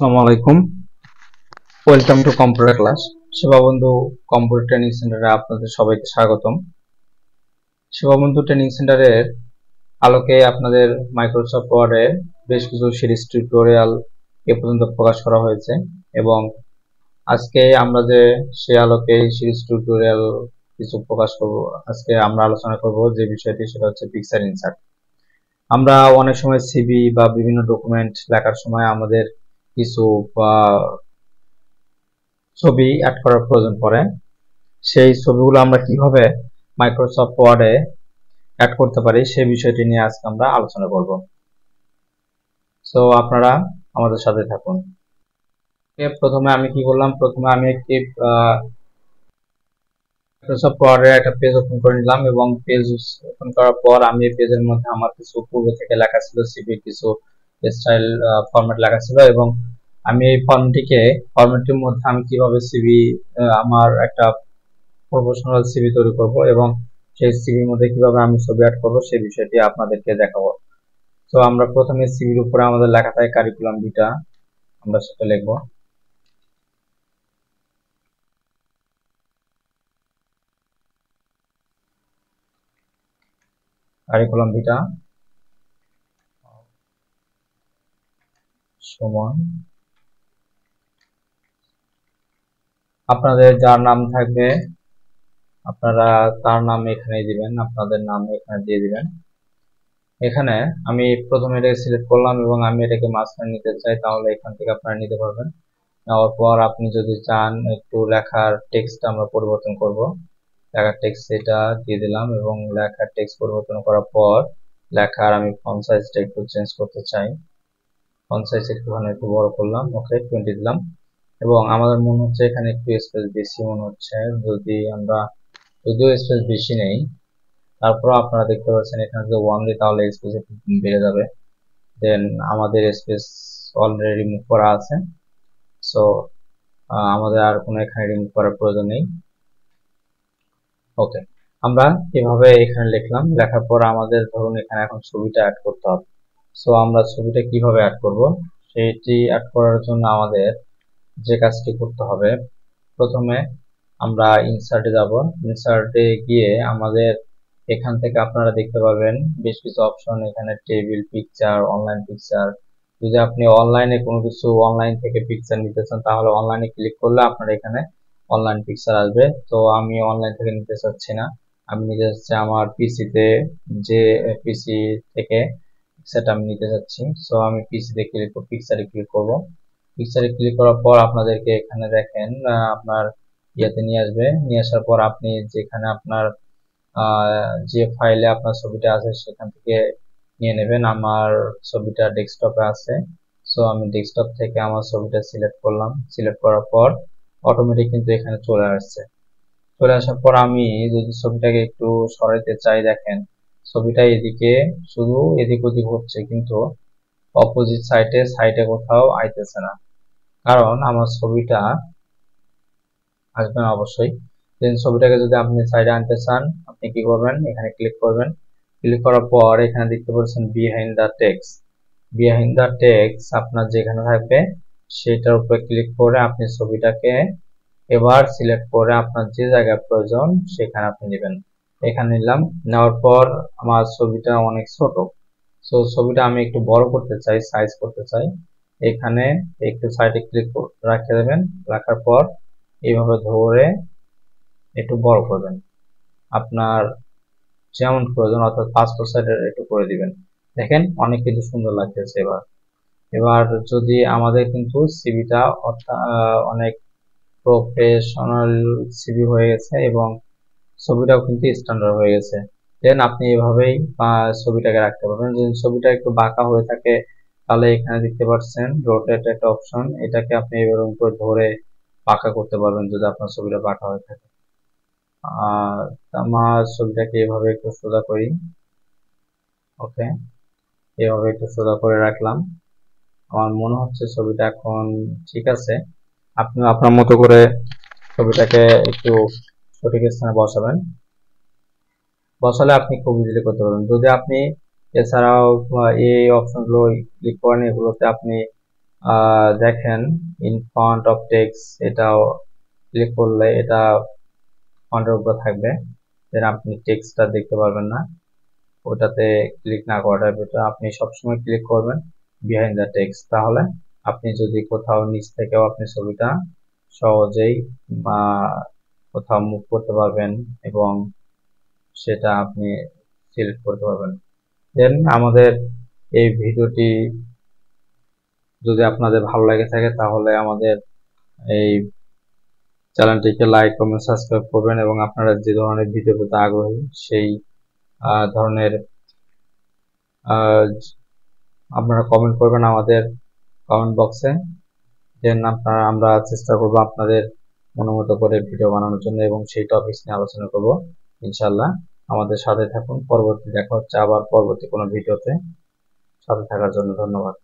আসসালামু আলাইকুম। Welcome to computer class. Sebabandhu computer training সেন্টারে আপনাদের সবাইকে স্বাগতম। সেবাবন্ধু ট্রেনিং সেন্টারের আলোকে আপনাদের মাইক্রোসফট ওয়ার্ডে বেশ কিছু সিরিজ টিউটোরিয়াল এ পর্যন্ত প্রকাশ করা হয়েছে এবং আজকে আমরা যে সে আলোকে সিরিজ টিউটোরিয়াল কিছু প্রকাশ করব। আজকে আমরা আলোচনা করব যে বিষয়টি, সেটা হচ্ছে পিকচার ইনসার্ট। আমরা অনেক সময় সিভি বা বিভিন্ন ডকুমেন্ট লেখার সময় আমাদের কিছু ছবি অ্যাড করার প্রয়োজন পড়ে। সেই ছবিগুলো আমরা কিভাবে মাইক্রোসফট ওয়ার্ডে অ্যাড করতে পারি সেই বিষয়টি নিয়ে আজকে আমরা আলোচনা করব। সো আপনারা আমাদের সাথে থাকুন। প্রথমে আমি কি করলাম, প্রথমে আমি একটি মাইক্রোসফট ওয়ার্ডের একটা পেজ ওপেন করে নিলাম এবং পেজ ওপেন করার পর আমি এই পেজের মধ্যে আমার কিছু পূর্বে থেকে লেখা ছিল, সিভি কিছু স্টাইল ফরম্যাট লেখা ছিল এবং আমি এই ফরম্যাটটির মধ্যে আমি কিভাবে সিভি আমার একটা প্রফেশনাল সিভি তৈরি করব এবং সেই সিভির মধ্যে কিভাবে আমি ছবি অ্যাড করব সেই বিষয়টি আপনাদেরকে দেখাবো। তো আমরা প্রথমে সিভির উপরে আমাদের লেখা থাকে কারিকুলাম ভিটা, আমরা সেটা লিখব। কারিকুলাম ভিটা সমান আপনাদের যার নাম থাকবে আপনারা তার নাম এখানে দিবেন, আপনাদের নাম এখানে দিয়ে দিবেন। এখানে আমি প্রথমে এটাকে সিলেক্ট করলাম এবং আমি এটাকে মাঝখানে নিতে চাই, তাহলে এখান থেকে আপনারা নিতে পারবেন। নেওয়ার পর আপনি যদি চান একটু লেখার টেক্সট আমরা পরিবর্তন করব, লেখার টেক্সট এটা দিয়ে দিলাম এবং লেখার টেক্সট পরিবর্তন করার পর লেখার আমি ফন্ট সাইজটা একটু চেঞ্জ করতে চাই। ফন্ট সাইজ একটুখানি একটু বড় করলাম, ওকে 20 দিলাম এবং আমাদের মনে হচ্ছে এখানে একটু স্পেস বেশি মনে হচ্ছে। যদি আমরা যদিও স্পেস বেশি নেই, তারপর আপনারা দেখতে পাচ্ছেন এখানে যদি 1 দিই তাহলে স্পেস একটু বেড়ে যাবে। দেন আমাদের স্পেস অলরেডি রিমুভ করা আছে, সো আমাদের আর কোনো এখানে রিমুভ করার প্রয়োজন নেই। ওকে, আমরা এভাবে এখানে লিখলাম, লেখার পর আমাদের ধরুন এখানে এখন ছবিটা অ্যাড করতে হবে। সো আমরা ছবিটা কিভাবে অ্যাড করব, সেটি অ্যাড করার জন্য আমাদের যে কাজটি করতে হবে, প্রথমে আমরা ইনসার্টে যাব। ইনসার্টে গিয়ে আমাদের এখান থেকে আপনারা দেখতে পাবেন বেশ কিছু অপশন, এখানে টেবিল, পিকচার, অনলাইন পিকচার। যদি আপনি অনলাইনে কোনো কিছু অনলাইন থেকে পিকচার নিতে চান তাহলে অনলাইনে ক্লিক করলে আপনার এখানে অনলাইন পিকচার আসবে। তো আমি অনলাইন থেকে নিতে চাচ্ছি না, আমি নিতে চাচ্ছি আমার পিসিতে, যে পিসি থেকে সেটা আমি নিতে চাচ্ছি। সো আমি পিসিতে ক্লিক করব, পিকচারে ক্লিক করব। পিকচারে ক্লিক করার পর আপনাদেরকে এখানে দেখেন আপনার ইয়াতে নিয়ে আসবে। নিয়ে আসার পর আপনি যেখানে আপনার যে ফাইলে আপনার ছবিটা আছে সেখান থেকে নিয়ে নেবেন। আমার ছবিটা ডেস্কটপে আছে, সো আমি ডেস্কটপ থেকে আমার ছবিটা সিলেক্ট করলাম। সিলেক্ট করার পর অটোমেটিক কিন্তু এখানে চলে আসছে। চলে আসার পর আমি যদি ছবিটাকে একটু সরাইতে চাই, দেখেন ছবিটা এদিকে শুধু এদিক ওদিক হচ্ছে, কিন্তু অপোজিট সাইডে কোথাও আইতেছে না, কারণ আমার ছবিটা আসবে না অবশ্যই। দেন ছবিটাকে যদি আপনি সাইডে আনতে চান আপনি কি করবেন, এখানে ক্লিক করবেন। ক্লিক করার পর এখানে দেখতে পাচ্ছেন behind the text. Behind the text আপনার যেখানে থাকবে সেটার উপরে ক্লিক করে আপনি ছবিটাকে এবার সিলেক্ট করে আপনার যে জায়গায় প্রয়োজন সেখানে আপনি নেবেন। এখানে নিলাম, নেওয়ার পর আমার ছবিটা অনেক ছোট, সো ছবিটা আমি একটু বড় করতে চাই, সাইজ করতে চাই। এখানে একটু সাইডে ক্লিক রাখে দেবেন, রাখার পর এইভাবে ধরে একটু বড় করবেন, আপনার যেমন প্রয়োজন, অর্থাৎ পাসপোর্ট সাইজের একটু করে দিবেন। দেখেন অনেক কিছু সুন্দর লাগতেছে। এবার এবার যদি আমাদের কিন্তু সিভিটা অনেক প্রফেশনাল সিভি হয়ে গেছে এবং ছবিটাও কিন্তু স্ট্যান্ডার্ড হয়ে গেছে। দেন আপনি এভাবেই ছবিটাকে রাখতে পারবেন। যদি ছবিটা একটু বাঁকা হয়ে থাকে তাহলে এখানে দেখতে পাচ্ছেন রোটেট একটা অপশন, এটাকে আপনি এবার উপরে ধরে বাঁকা করতে পারবেন যদি আপনার ছবিটা বাঁকা হয়ে থাকে। আর আমার ছবিটাকে এভাবে একটু সোজা করি, ওকে, এভাবে একটু সোজা করে রাখলাম। আমার মনে হচ্ছে ছবিটা এখন ঠিক আছে। আপনি আপনার মতো করে ছবিটাকে একটু সঠিক স্থানে বসাবেন, বসালে আপনি খুব ইজিলি করতে পারবেন। যদি আপনি এছাড়াও এই অপশনগুলো ক্লিক করেন, এগুলোতে আপনি দেখেন ইন ফন্ট অফ টেক্সট, এটাও ক্লিক করলে এটা ফন্টের উপর থাকবে, দেন আপনি টেক্সটটা দেখতে পারবেন না। ওটাতে ক্লিক না করাটাই বেটার। আপনি সবসময় ক্লিক করবেন বিহাইন্ড দ্য টেক্সট, তাহলে আপনি যদি কোথাও নিচ থেকেও আপনি ছবিটা সহজেই কোথাও মুভ করতে পারবেন এবং সেটা আপনি সিলেক্ট করতে পারবেন। দেন আমাদের এই ভিডিওটি যদি আপনাদের ভালো লেগে থাকে তাহলে আমাদের এই চ্যানেলটিকে লাইক, কমেন্ট, সাবস্ক্রাইব করবেন এবং আপনারা যে ধরনের ভিডিও পেতে আগ্রহী সেই ধরনের আপনারা কমেন্ট করবেন আমাদের কমেন্ট বক্সে। দেন আমরা চেষ্টা করব আপনাদের মনোমতো করে ভিডিও বানানোর জন্য এবং সেই টপিক নিয়ে আলোচনা করব ইনশাল্লাহ। আমাদের সাথে থাকুন, পরবর্তী দেখা হচ্ছে আবার পরবর্তী কোনো ভিডিওতে। সাথে থাকার জন্য ধন্যবাদ।